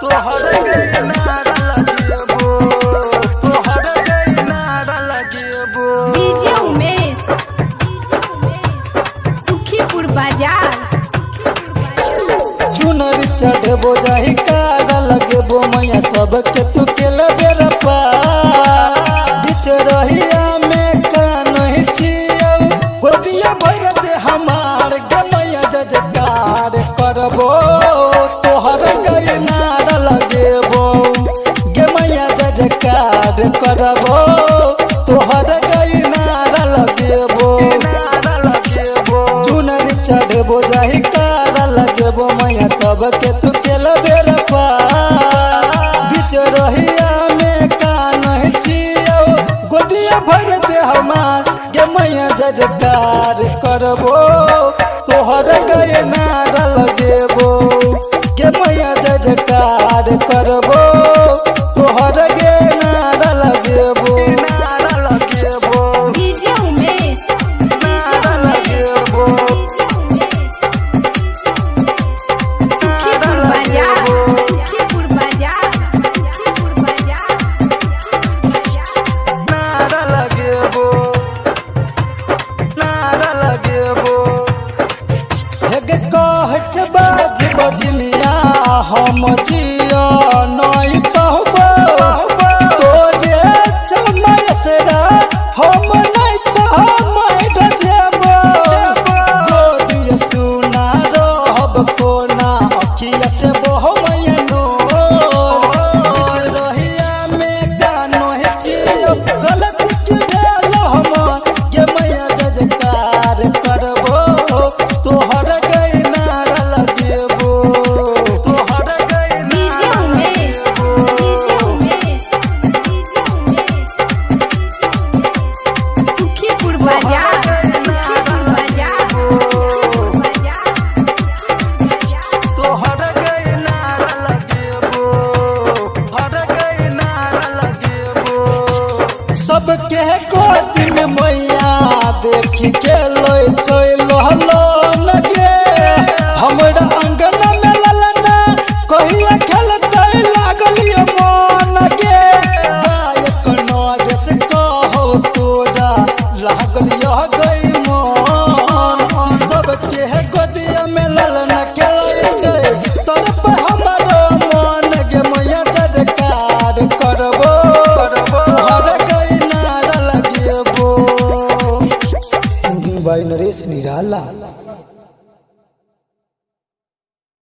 तोहर गई नारा लगेबो, तोहर गई नारा लगेबो। डीजे उमेश सुखीपुर बाजार। चुनरी चढ़बो जाहि कारा लगेबो मैया सबके तू के लबेरा पा बिच रहिया में कानहि छियौ गोदिया भर दे हमार गे मैया जजकार करबो तोहर गई नारा लगेबो गे मैया जजकार करबो तोहर गई नारा लगेबो चुनरी चढ़बो जाहि कारा लगेबो मैया सबके तू के लबेरा पा बिच रहिया में कानहि छियौ गोदिया भर दे हमार गे मैया जजकार करबो तोहर गई नारा लगेबो गे मैया जजकार करबो तोहर गे नारा लगेबो नारा लगेबो डीजे उमेश नारा लगेबो सुखीपुर बाजार। सुखीपुर बाजार। सुखीपुर बाजार। नारा लगेबो नारा लगेबो हेगे कहत बाज बजनिया हम जिया नहीं कहबो तोरे समय से हम